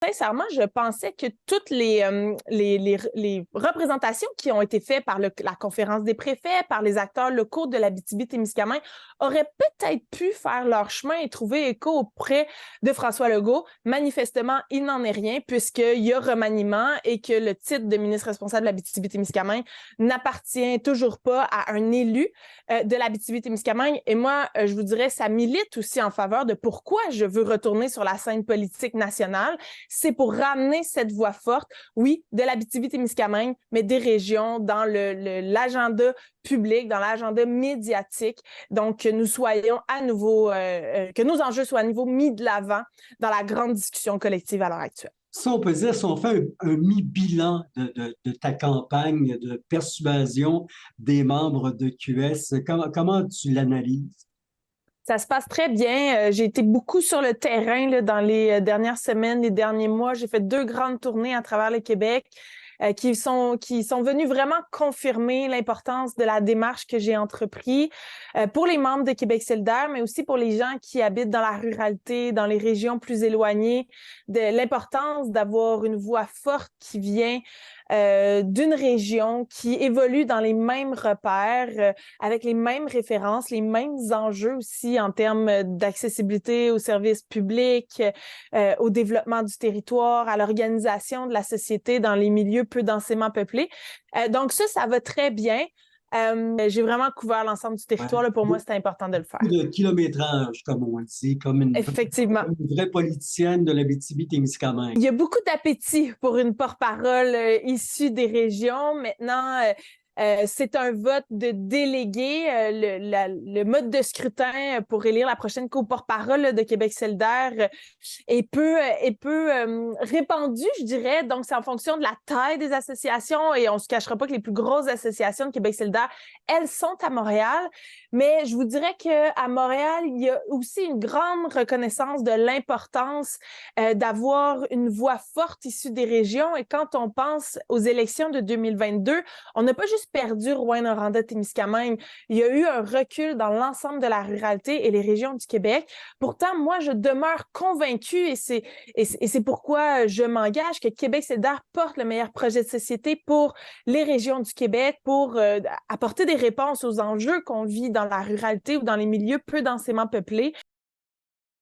Sincèrement, je pensais que toutes les représentations qui ont été faites par la conférence des préfets, par les acteurs locaux de l'Abitibi-Témiscamingue auraient peut-être pu faire leur chemin et trouver écho auprès de François Legault. Manifestement, il n'en est rien puisqu'il y a remaniement et que le titre de ministre responsable de l'Abitibi-Témiscamingue n'appartient toujours pas à un élu de l'Abitibi-Témiscamingue. Et moi, je vous dirais, ça milite aussi en faveur de pourquoi je veux retourner sur la scène politique nationale. C'est pour ramener cette voix forte, oui, de l'Abitibi-Témiscamingue, mais des régions dans l'agenda public, dans l'agenda médiatique. Donc, que nous soyons à nouveau, que nos enjeux soient à nouveau mis de l'avant dans la grande discussion collective à l'heure actuelle. Si on peut dire, si on fait un mi-bilan de ta campagne de persuasion des membres de QS, comment tu l'analyses? Ça se passe très bien. J'ai été beaucoup sur le terrain là, dans les dernières semaines, les derniers mois. J'ai fait 2 grandes tournées à travers le Québec qui sont venus vraiment confirmer l'importance de la démarche que j'ai entreprise pour les membres de Québec solidaire, mais aussi pour les gens qui habitent dans la ruralité, dans les régions plus éloignées, de l'importance d'avoir une voix forte qui vient d'une région qui évolue dans les mêmes repères, avec les mêmes références, les mêmes enjeux aussi en termes d'accessibilité aux services publics, au développement du territoire, à l'organisation de la société dans les milieux peu densément peuplés. Donc ça va très bien. J'ai vraiment couvert l'ensemble du territoire. Là, pour moi, c'était important de le faire. De kilométrage, comme on dit, Effectivement. Comme une vraie politicienne de l'Abitibi-Témiscamingue. Il y a beaucoup d'appétit pour une porte-parole issue des régions. Maintenant, c'est un vote de délégués. Le mode de scrutin pour élire la prochaine co-porte-parole de Québec solidaire est peu répandu, je dirais. Donc, c'est en fonction de la taille des associations et on se cachera pas que les plus grosses associations de Québec solidaire, elles sont à Montréal. Mais je vous dirais qu'à Montréal, il y a aussi une grande reconnaissance de l'importance d'avoir une voix forte issue des régions. Et quand on pense aux élections de 2022, on n'a pas juste perdu Rouyn-Noranda-Témiscamingue. Il y a eu un recul dans l'ensemble de la ruralité et les régions du Québec. Pourtant, moi, je demeure convaincue et c'est pourquoi je m'engage que Québec solidaire porte le meilleur projet de société pour les régions du Québec, pour apporter des réponses aux enjeux qu'on vit dans la ruralité ou dans les milieux peu densément peuplés.